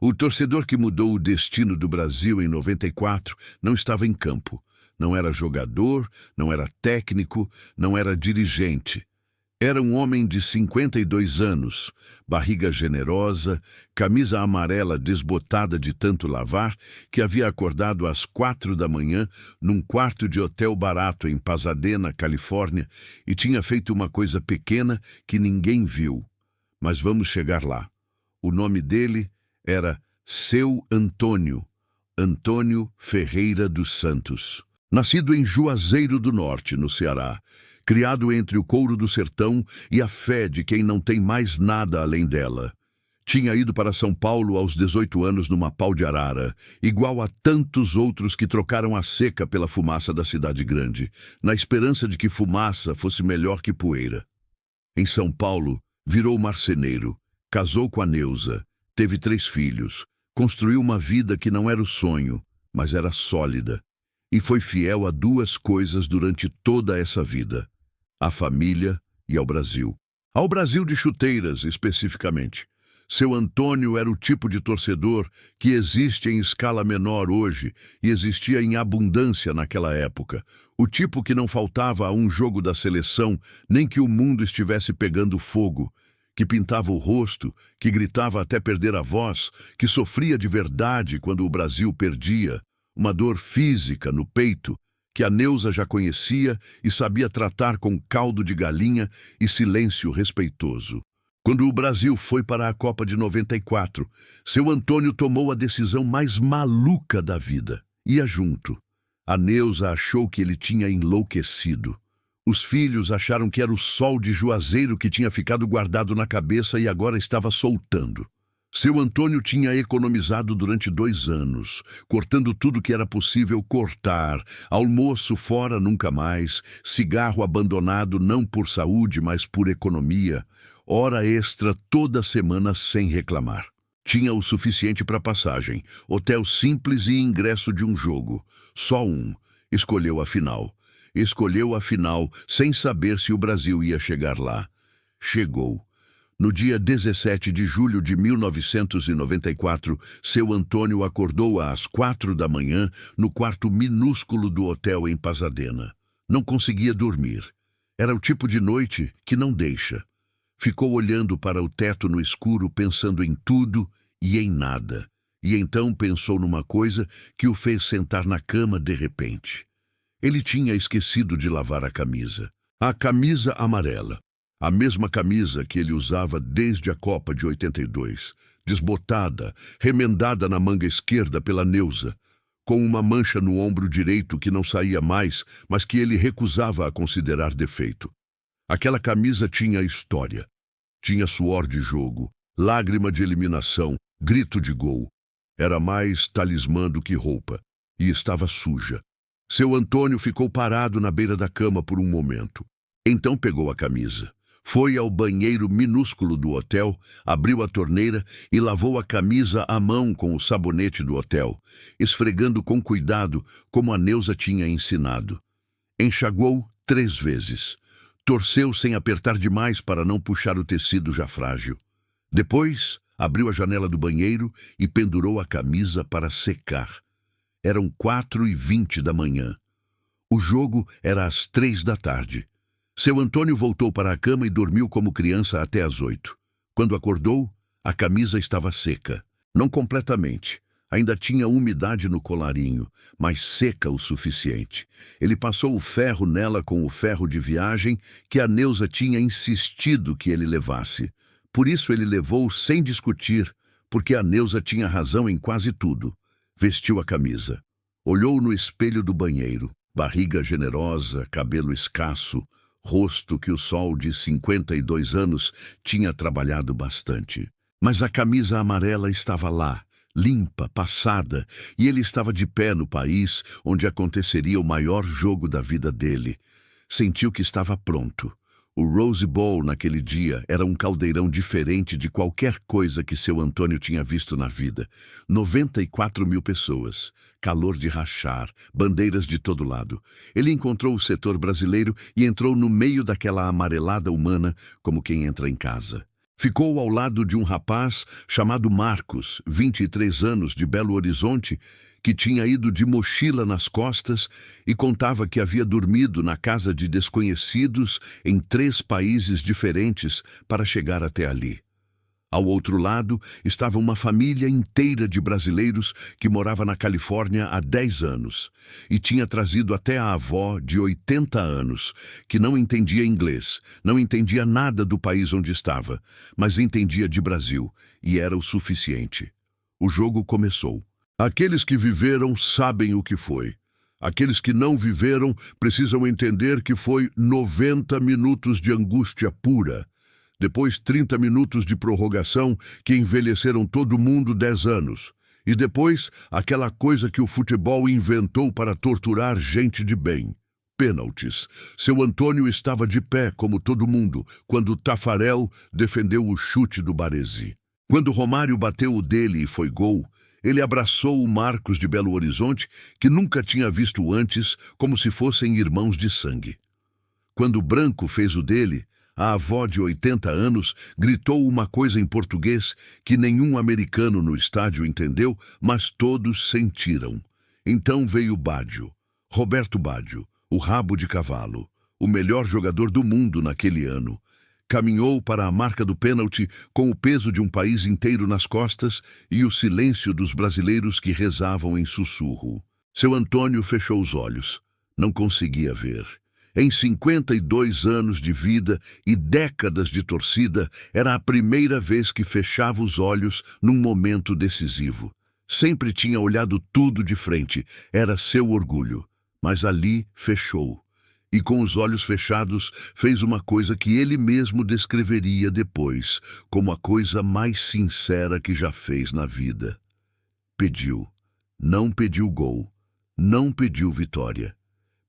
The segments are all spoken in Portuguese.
O torcedor que mudou o destino do Brasil em 94 não estava em campo. Não era jogador, não era técnico, não era dirigente. Era um homem de 52 anos, barriga generosa, camisa amarela desbotada de tanto lavar, que havia acordado às 4 da manhã num quarto de hotel barato em Pasadena, Califórnia, e tinha feito uma coisa pequena que ninguém viu. Mas vamos chegar lá. O nome dele era Seu Antônio, Antônio Ferreira dos Santos. Nascido em Juazeiro do Norte, no Ceará, criado entre o couro do sertão e a fé de quem não tem mais nada além dela. Tinha ido para São Paulo aos 18 anos numa pau de arara, igual a tantos outros que trocaram a seca pela fumaça da cidade grande, na esperança de que fumaça fosse melhor que poeira. Em São Paulo, virou marceneiro, casou com a Neuza, teve 3 filhos, construiu uma vida que não era o sonho, mas era sólida, e foi fiel a 2 coisas durante toda essa vida: à família e ao Brasil. Ao Brasil de chuteiras, especificamente. Seu Antônio era o tipo de torcedor que existe em escala menor hoje e existia em abundância naquela época. O tipo que não faltava a um jogo da seleção, nem que o mundo estivesse pegando fogo, que pintava o rosto, que gritava até perder a voz, que sofria de verdade quando o Brasil perdia, uma dor física no peito, que a Neuza já conhecia e sabia tratar com caldo de galinha e silêncio respeitoso. Quando o Brasil foi para a Copa de 94, seu Antônio tomou a decisão mais maluca da vida. Ia junto. A Neuza achou que ele tinha enlouquecido. Os filhos acharam que era o sol de Juazeiro que tinha ficado guardado na cabeça e agora estava soltando. Seu Antônio tinha economizado durante 2 anos, cortando tudo que era possível cortar, almoço fora nunca mais, cigarro abandonado não por saúde, mas por economia, hora extra toda semana sem reclamar. Tinha o suficiente para passagem, hotel simples e ingresso de um jogo. Só um. Escolheu a final. Escolheu a final sem saber se o Brasil ia chegar lá. Chegou. No dia 17 de julho de 1994, seu Antônio acordou às 4 da manhã no quarto minúsculo do hotel em Pasadena. Não conseguia dormir. Era o tipo de noite que não deixa. Ficou olhando para o teto no escuro, pensando em tudo e em nada. E então pensou numa coisa que o fez sentar na cama de repente. Ele tinha esquecido de lavar a camisa. A camisa amarela. A mesma camisa que ele usava desde a Copa de 82, desbotada, remendada na manga esquerda pela Neuza, com uma mancha no ombro direito que não saía mais, mas que ele recusava a considerar defeito. Aquela camisa tinha história. Tinha suor de jogo, lágrima de eliminação, grito de gol. Era mais talismã do que roupa, e estava suja. Seu Antônio ficou parado na beira da cama por um momento. Então pegou a camisa. Foi ao banheiro minúsculo do hotel, abriu a torneira e lavou a camisa à mão com o sabonete do hotel, esfregando com cuidado como a Neuza tinha ensinado. Enxaguou 3 vezes. Torceu sem apertar demais para não puxar o tecido já frágil. Depois, abriu a janela do banheiro e pendurou a camisa para secar. Eram 4h20 da manhã. O jogo era às 3 da tarde. Seu Antônio voltou para a cama e dormiu como criança até às 8. Quando acordou, a camisa estava seca. Não completamente. Ainda tinha umidade no colarinho, mas seca o suficiente. Ele passou o ferro nela com o ferro de viagem que a Neuza tinha insistido que ele levasse. Por isso ele levou sem discutir, porque a Neuza tinha razão em quase tudo. Vestiu a camisa. Olhou no espelho do banheiro. Barriga generosa, cabelo escasso, rosto que o sol de 52 anos tinha trabalhado bastante. Mas a camisa amarela estava lá, limpa, passada, e ele estava de pé no país onde aconteceria o maior jogo da vida dele. Sentiu que estava pronto. O Rose Bowl naquele dia era um caldeirão diferente de qualquer coisa que seu Antônio tinha visto na vida. 94 mil pessoas, calor de rachar, bandeiras de todo lado. Ele encontrou o setor brasileiro e entrou no meio daquela amarelada humana como quem entra em casa. Ficou ao lado de um rapaz chamado Marcos, 23 anos, de Belo Horizonte, que tinha ido de mochila nas costas e contava que havia dormido na casa de desconhecidos em 3 países diferentes para chegar até ali. Ao outro lado estava uma família inteira de brasileiros que morava na Califórnia há 10 anos e tinha trazido até a avó de 80 anos, que não entendia inglês, não entendia nada do país onde estava, mas entendia de Brasil, e era o suficiente. O jogo começou. Aqueles que viveram sabem o que foi. Aqueles que não viveram precisam entender que foi 90 minutos de angústia pura. Depois 30 minutos de prorrogação que envelheceram todo mundo 10 anos. E depois aquela coisa que o futebol inventou para torturar gente de bem. Pênaltis. Seu Antônio estava de pé, como todo mundo, quando Tafarel defendeu o chute do Baresi. Quando Romário bateu o dele e foi gol, ele abraçou o Marcos de Belo Horizonte, que nunca tinha visto antes, como se fossem irmãos de sangue. Quando o Branco fez o dele, a avó de 80 anos gritou uma coisa em português que nenhum americano no estádio entendeu, mas todos sentiram. Então veio Baggio, Roberto Baggio, o rabo de cavalo, o melhor jogador do mundo naquele ano. Caminhou para a marca do pênalti com o peso de um país inteiro nas costas e o silêncio dos brasileiros que rezavam em sussurro. Seu Antônio fechou os olhos. Não conseguia ver. Em 52 anos de vida e décadas de torcida, era a primeira vez que fechava os olhos num momento decisivo. Sempre tinha olhado tudo de frente, era seu orgulho. Mas ali fechou. E com os olhos fechados, fez uma coisa que ele mesmo descreveria depois como a coisa mais sincera que já fez na vida. Pediu. Não pediu gol. Não pediu vitória.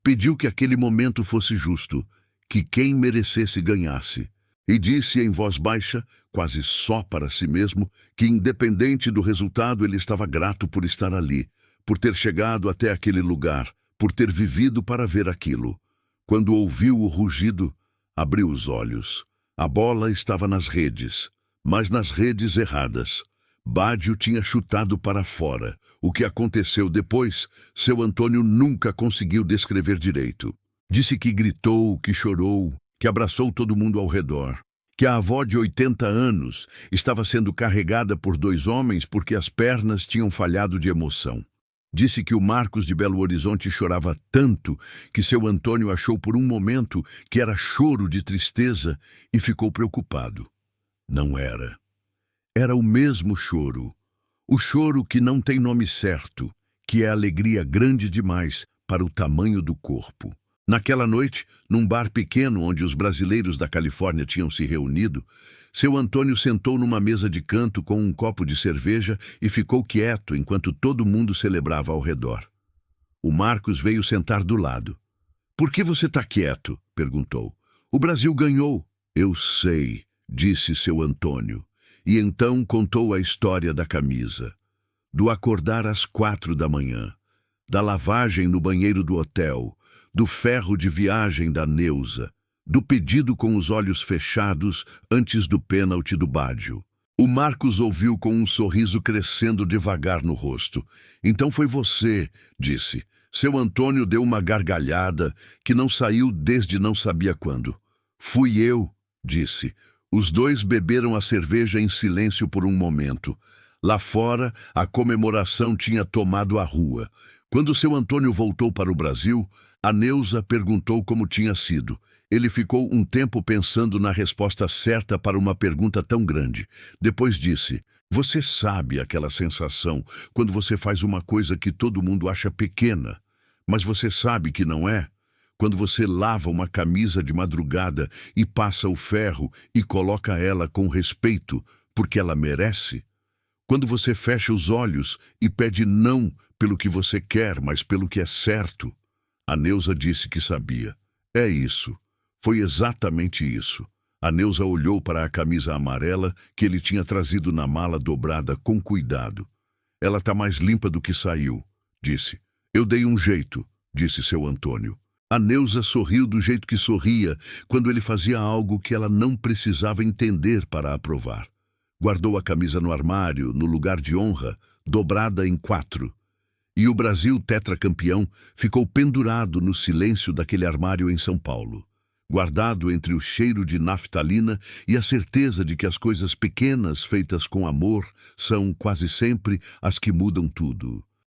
Pediu que aquele momento fosse justo, que quem merecesse ganhasse. E disse em voz baixa, quase só para si mesmo, que independente do resultado ele estava grato por estar ali, por ter chegado até aquele lugar, por ter vivido para ver aquilo. Quando ouviu o rugido, abriu os olhos. A bola estava nas redes, mas nas redes erradas. Baggio tinha chutado para fora. O que aconteceu depois, seu Antônio nunca conseguiu descrever direito. Disse que gritou, que chorou, que abraçou todo mundo ao redor. Que a avó de 80 anos estava sendo carregada por 2 homens porque as pernas tinham falhado de emoção. Disse que o Marcos de Belo Horizonte chorava tanto que seu Antônio achou por um momento que era choro de tristeza e ficou preocupado. Não era. Era o mesmo choro. O choro que não tem nome certo, que é alegria grande demais para o tamanho do corpo. Naquela noite, num bar pequeno onde os brasileiros da Califórnia tinham se reunido, seu Antônio sentou numa mesa de canto com um copo de cerveja e ficou quieto enquanto todo mundo celebrava ao redor. O Marcos veio sentar do lado. "Por que você está quieto?" perguntou. "O Brasil ganhou." "Eu sei", disse seu Antônio. E então contou a história da camisa. Do acordar às 4 da manhã, da lavagem no banheiro do hotel, do ferro de viagem da Neuza, do pedido com os olhos fechados antes do pênalti do Baggio. O Marcos ouviu com um sorriso crescendo devagar no rosto. "Então foi você", disse. Seu Antônio deu uma gargalhada que não saiu desde não sabia quando. "Fui eu", disse. Os dois beberam a cerveja em silêncio por um momento. Lá fora, a comemoração tinha tomado a rua. Quando seu Antônio voltou para o Brasil, a Neuza perguntou como tinha sido. Ele ficou um tempo pensando na resposta certa para uma pergunta tão grande. Depois disse: "Você sabe aquela sensação quando você faz uma coisa que todo mundo acha pequena, mas você sabe que não é? Quando você lava uma camisa de madrugada e passa o ferro e coloca ela com respeito, porque ela merece? Quando você fecha os olhos e pede não pelo que você quer, mas pelo que é certo?" A Neuza disse que sabia. "É isso. Foi exatamente isso." A Neuza olhou para a camisa amarela que ele tinha trazido na mala dobrada com cuidado. "Ela está mais limpa do que saiu", disse. "Eu dei um jeito", disse seu Antônio. A Neuza sorriu do jeito que sorria quando ele fazia algo que ela não precisava entender para aprovar. Guardou a camisa no armário, no lugar de honra, dobrada em 4. E o Brasil tetracampeão ficou pendurado no silêncio daquele armário em São Paulo, guardado entre o cheiro de naftalina e a certeza de que as coisas pequenas feitas com amor são, quase sempre, as que mudam tudo.